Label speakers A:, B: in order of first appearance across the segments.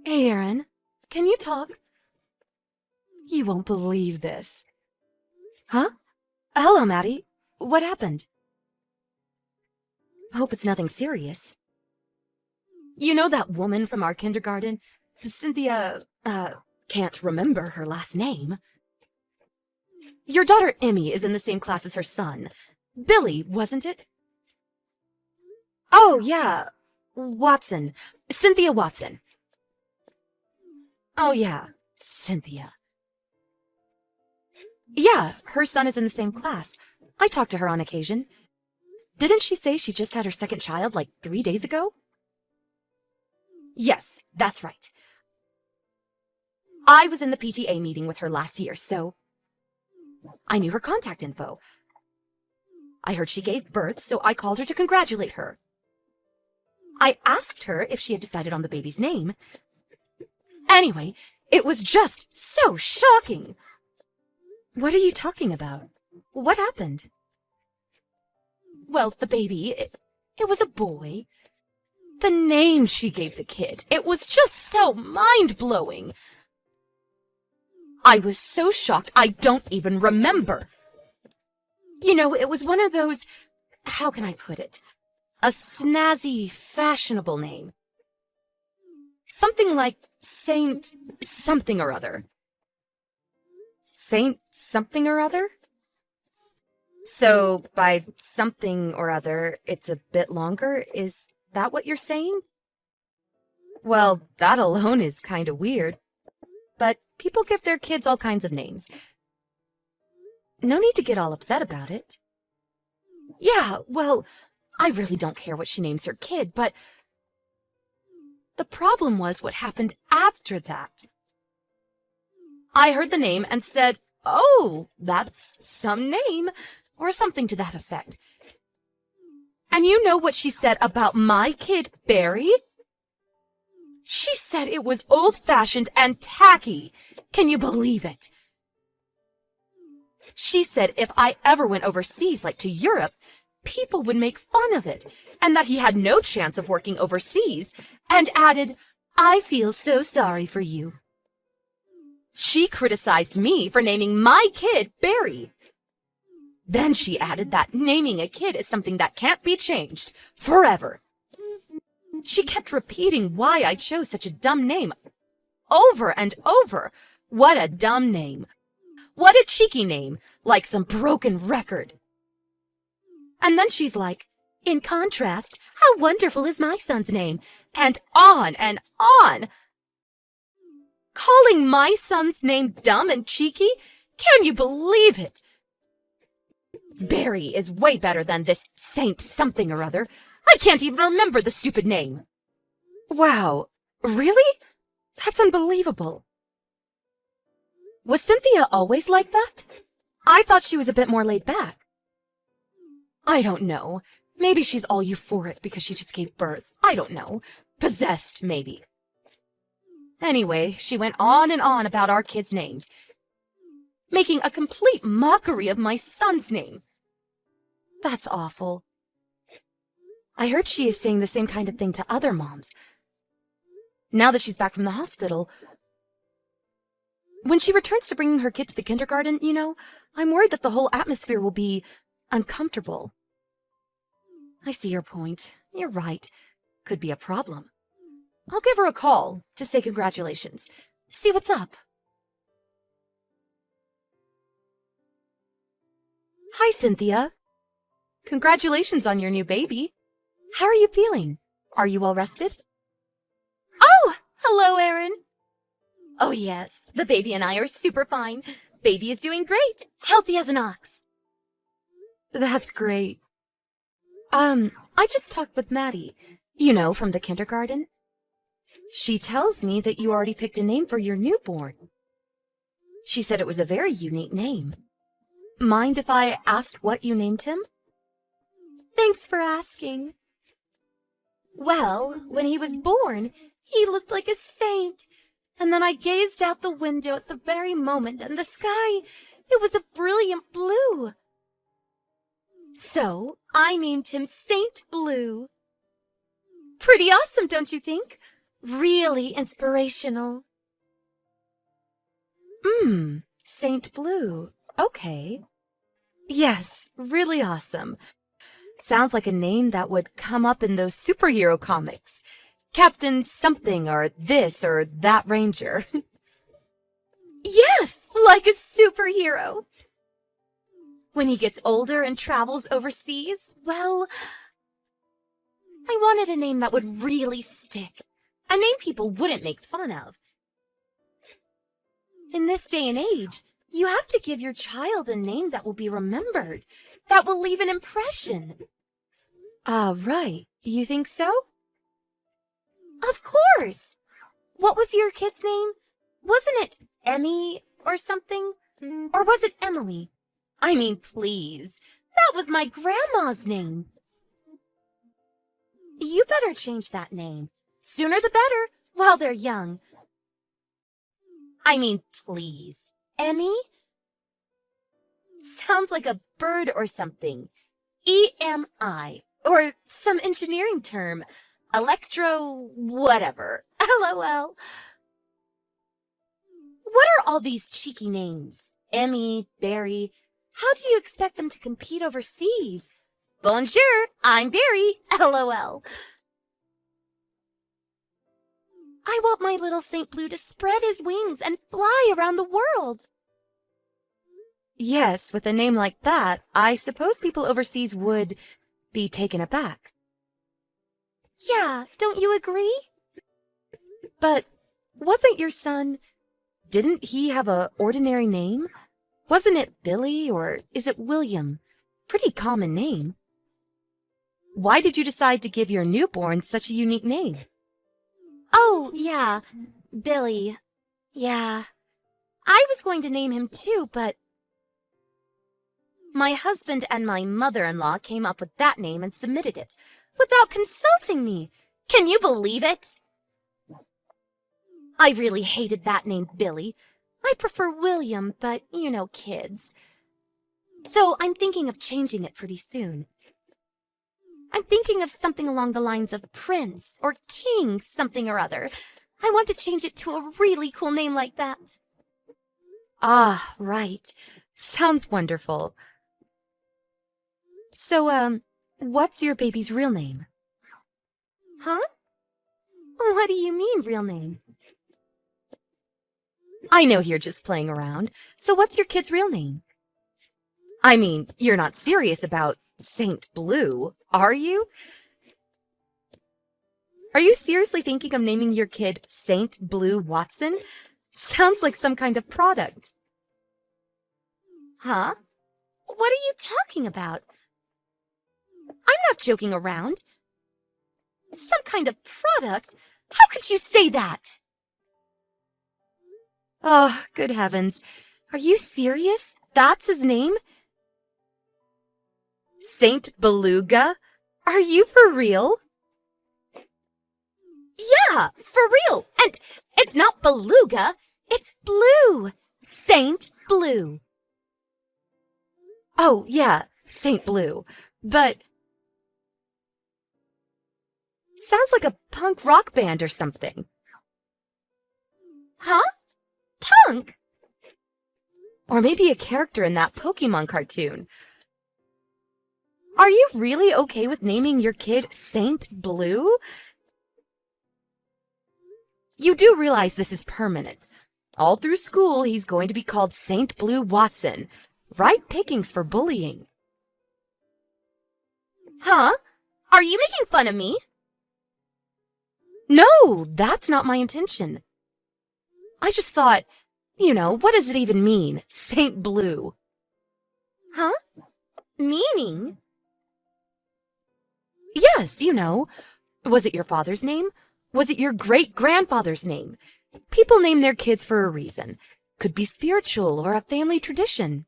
A: Hey, Aaron. Can you talk? You won't believe this. Huh? Hello, Maddie. What happened? Hope it's nothing serious. You know that woman from our kindergarten? Cynthia, can't remember her last name. Your daughter Emmy is in the same class as her son. Billy, wasn't it? Oh, yeah. Watson. Cynthia Watson. Oh, yeah. Cynthia. Yeah, her son is in the same class. I talk to her on occasion. Didn't she say she just had her second child like 3 days ago? Yes, that's right. I was in the PTA meeting with her last year, so I knew her contact info. I heard she gave birth, so I called her to congratulate her. I asked her if she had decided on the baby's name. Anyway, it was just so shocking. What are you talking about? What happened? Well, the baby, it was a boy. The name she gave the kid, it was just so mind-blowing. I was so shocked I don't even remember. You know, it was one of those, how can I put it? A snazzy, fashionable name. Something like Saint something or other. Saint something or other? So, by something or other, it's a bit longer? Is that what you're saying? Well, that alone is kind of weird. But people give their kids all kinds of names. No need to get all upset about it. Yeah, well, I really don't care what she names her kid, but the problem was what happened after that. I heard the name and said, "Oh, that's some name," or something to that effect. And you know what she said about my kid, Barry? She said it was old-fashioned and tacky. Can you believe it? She said if I ever went overseas, like to Europe, people would make fun of it, and that he had no chance of working overseas, and added, "I feel so sorry for you." She criticized me for naming my kid Barry. Then she added that naming a kid is something that can't be changed forever. She kept repeating why I chose such a dumb name over and over. What a dumb name. What a cheeky name, like some broken record. And then she's like, "In contrast, how wonderful is my son's name?" And on and on. Calling my son's name dumb and cheeky? Can you believe it? Barry is way better than this Saint something or other. I can't even remember the stupid name. Wow, really? That's unbelievable. Was Cynthia always like that? I thought she was a bit more laid back. I don't know. Maybe she's all euphoric because she just gave birth. I don't know. Possessed, maybe. Anyway, she went on and on about our kids' names, making a complete mockery of my son's name. That's awful. I heard she is saying the same kind of thing to other moms. Now that she's back from the hospital, when she returns to bringing her kid to the kindergarten, you know, I'm worried that the whole atmosphere will be uncomfortable. I see your point. You're right. Could be a problem. I'll give her a call to say congratulations. See what's up. Hi, Cynthia. Congratulations on your new baby. How are you feeling? Are you all rested? Oh, hello, Aaron. Oh, yes. The baby and I are super fine. Baby is doing great. Healthy as an ox. That's great. I just talked with Maddie, you know, from the kindergarten. She tells me that you already picked a name for your newborn. She said it was a very unique name. Mind if I asked what you named him? Thanks for asking. Well, when he was born, he looked like a saint. And then I gazed out the window at the very moment, and the sky, it was a brilliant blue. So I named him Saint Blue. Pretty awesome, don't you think? Really inspirational. Saint Blue. Okay. Yes, really awesome. Sounds like a name that would come up in those superhero comics. Captain something or this or that ranger. Yes, like a superhero. When he gets older and travels overseas, well, I wanted a name that would really stick. A name people wouldn't make fun of. In this day and age, you have to give your child a name that will be remembered, that will leave an impression. Ah, right. You think so? Of course. What was your kid's name? Wasn't it Emmy or something? Or was it Emily? I mean, please. That was my grandma's name. You better change that name. Sooner the better, while they're young. I mean, please. Emmy? Sounds like a bird or something. EMI. Or some engineering term. Electro... whatever. LOL. What are all these cheeky names? Emmy, Barry. How do you expect them to compete overseas? Bonjour, I'm Barry. LOL. I want my little Saint Blue to spread his wings and fly around the world. Yes, with a name like that, I suppose people overseas would be taken aback. Yeah, don't you agree? But wasn't your son... didn't he have an ordinary name? Wasn't it Billy or is it William? Pretty common name. Why did you decide to give your newborn such a unique name? Oh, yeah, Billy. Yeah. I was going to name him too, but... my husband and my mother-in-law came up with that name and submitted it, without consulting me. Can you believe it? I really hated that name, Billy. I prefer William, but, you know, kids. So I'm thinking of changing it pretty soon. I'm thinking of something along the lines of Prince or King something or other. I want to change it to a really cool name like that. Ah, right. Sounds wonderful. So, what's your baby's real name? Huh? What do you mean, real name? I know you're just playing around, so what's your kid's real name? I mean, you're not serious about Saint Blue, are you? Are you seriously thinking of naming your kid Saint Blue Watson? Sounds like some kind of product. Huh? What are you talking about? I'm not joking around. Some kind of product? How could you say that? Oh, good heavens. Are you serious? That's his name? Saint Beluga? Are you for real? Yeah, for real. And it's not beluga, it's blue. Saint Blue. Oh, yeah, Saint Blue. But sounds like a punk rock band or something. Huh? Punk? Or maybe a character in that Pokemon cartoon. Are you really okay with naming your kid Saint Blue? You do realize this is permanent. All through school, he's going to be called Saint Blue Watson. Right pickings for bullying. Huh? Are you making fun of me? No, that's not my intention. I just thought, you know, what does it even mean, Saint Blue? Huh? Meaning? Yes, you know. Was it your father's name? Was it your great-grandfather's name? People name their kids for a reason. Could be spiritual or a family tradition.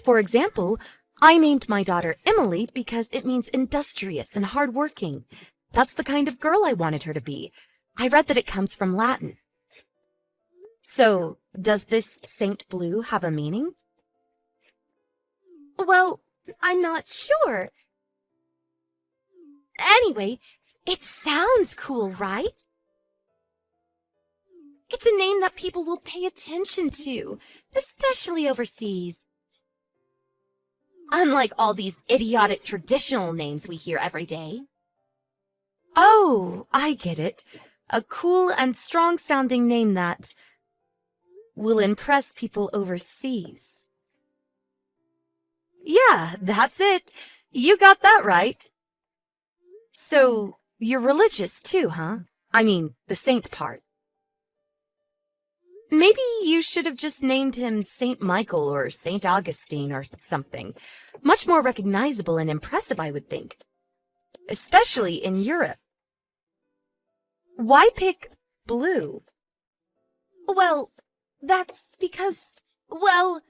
A: For example, I named my daughter Emily because it means industrious and hardworking. That's the kind of girl I wanted her to be. I read that it comes from Latin. So, does this Saint Blue have a meaning? Well, I'm not sure. Anyway, it sounds cool, right? It's a name that people will pay attention to, especially overseas. Unlike all these idiotic traditional names we hear every day. Oh, I get it. A cool and strong-sounding name that will impress people overseas. Yeah, that's it. You got that right. So, you're religious too, huh? I mean, the saint part. Maybe you should have just named him Saint Michael or Saint Augustine or something. Much more recognizable and impressive, I would think. Especially in Europe. Why pick blue? Well, that's because, well...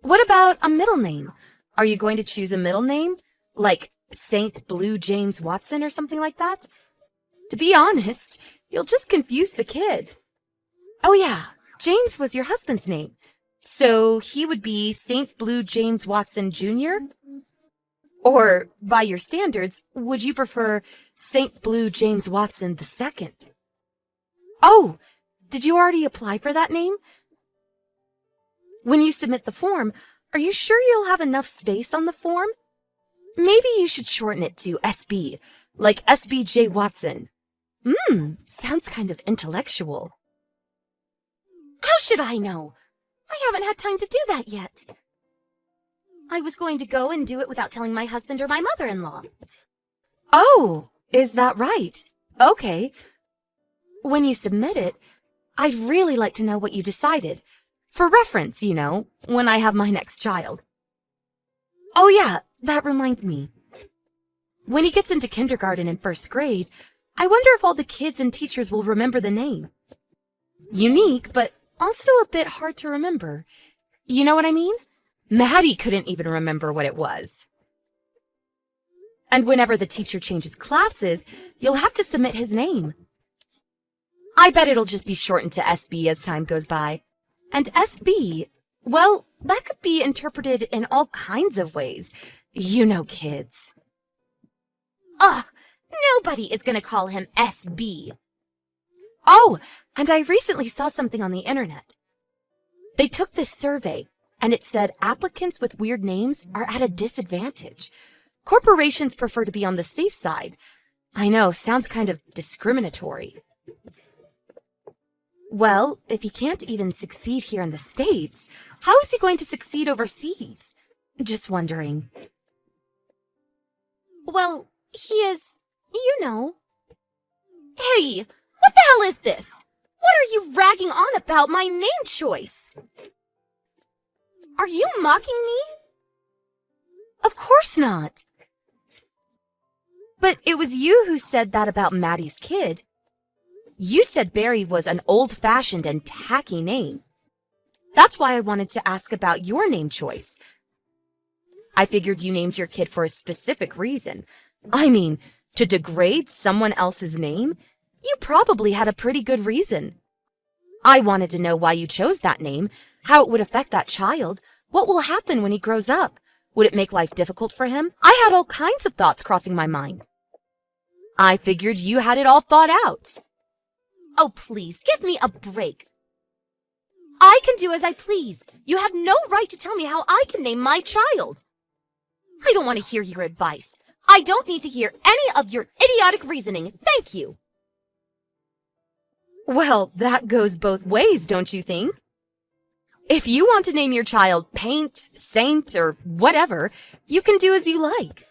A: What about a middle name? Are you going to choose a middle name? Like Saint Blue James Watson or something like that? To be honest, you'll just confuse the kid. Oh yeah, James was your husband's name. So he would be Saint Blue James Watson Jr.? Or, by your standards, would you prefer Saint Blue James Watson II? Oh, did you already apply for that name? When you submit the form, are you sure you'll have enough space on the form? Maybe you should shorten it to SB, like SBJ Watson. Sounds kind of intellectual. How should I know? I haven't had time to do that yet. I was going to go and do it without telling my husband or my mother-in-law. Oh, is that right? Okay. When you submit it, I'd really like to know what you decided. For reference, you know, when I have my next child. Oh yeah, that reminds me. When he gets into kindergarten and first grade, I wonder if all the kids and teachers will remember the name. Unique, but also a bit hard to remember. You know what I mean? Maddie couldn't even remember what it was. And whenever the teacher changes classes, you'll have to submit his name. I bet it'll just be shortened to SB as time goes by. And SB, well, that could be interpreted in all kinds of ways. You know, kids. Ugh, nobody is gonna call him SB. Oh, and I recently saw something on the internet. They took this survey, and it said applicants with weird names are at a disadvantage. Corporations prefer to be on the safe side. I know, sounds kind of discriminatory. Well, if he can't even succeed here in the States, how is he going to succeed overseas? Just wondering. Well, he is, you know. Hey, what the hell is this? What are you ragging on about my name choice? Are you mocking me? Of course not. But it was you who said that about Maddie's kid. You said Barry was an old-fashioned and tacky name. That's why I wanted to ask about your name choice. I figured you named your kid for a specific reason. I mean, to degrade someone else's name? You probably had a pretty good reason. I wanted to know why you chose that name, how it would affect that child, what will happen when he grows up. Would it make life difficult for him? I had all kinds of thoughts crossing my mind. I figured you had it all thought out. Oh, please, give me a break. I can do as I please. You have no right to tell me how I can name my child. I don't want to hear your advice. I don't need to hear any of your idiotic reasoning. Thank you. Well, that goes both ways, don't you think? If you want to name your child Paint, Saint, or whatever, you can do as you like.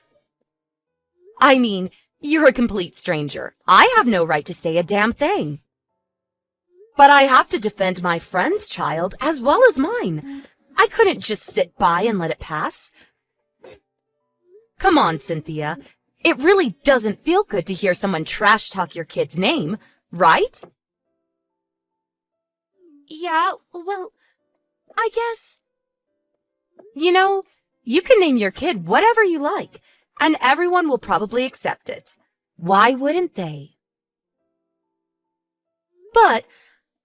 A: I mean, you're a complete stranger. I have no right to say a damn thing. But I have to defend my friend's child as well as mine. I couldn't just sit by and let it pass. Come on, Cynthia. It really doesn't feel good to hear someone trash talk your kid's name, right? Yeah, well, I guess. You know, you can name your kid whatever you like, and everyone will probably accept it. Why wouldn't they? But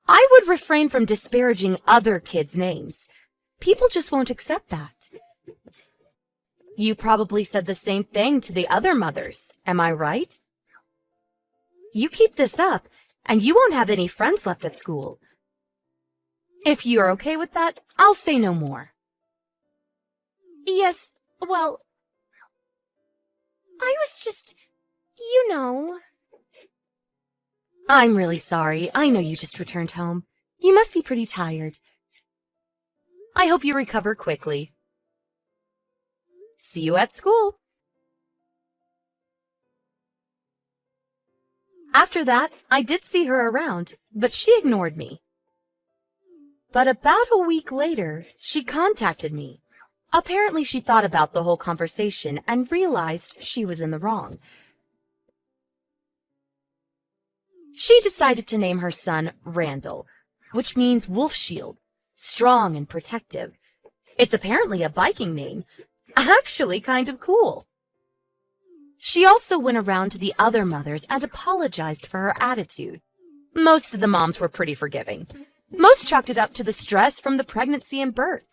A: I would refrain from disparaging other kids' names. People just won't accept that. You probably said the same thing to the other mothers, am I right? You keep this up, and you won't have any friends left at school. If you're okay with that, I'll say no more. Yes, well, I was just, you know. I'm really sorry. I know you just returned home. You must be pretty tired. I hope you recover quickly. See you at school. After that, I did see her around, but she ignored me. But about a week later, she contacted me. Apparently, she thought about the whole conversation and realized she was in the wrong. She decided to name her son Randall, which means wolf shield, strong and protective. It's apparently a Viking name. Actually kind of cool. She also went around to the other mothers and apologized for her attitude. Most of the moms were pretty forgiving. Most chalked it up to the stress from the pregnancy and birth,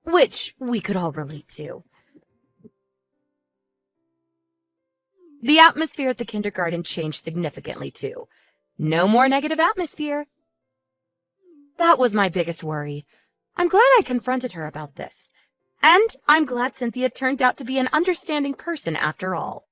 A: which we could all relate to. The atmosphere at the kindergarten changed significantly too. No more negative atmosphere. That was my biggest worry. I'm glad I confronted her about this. And I'm glad Cynthia turned out to be an understanding person after all.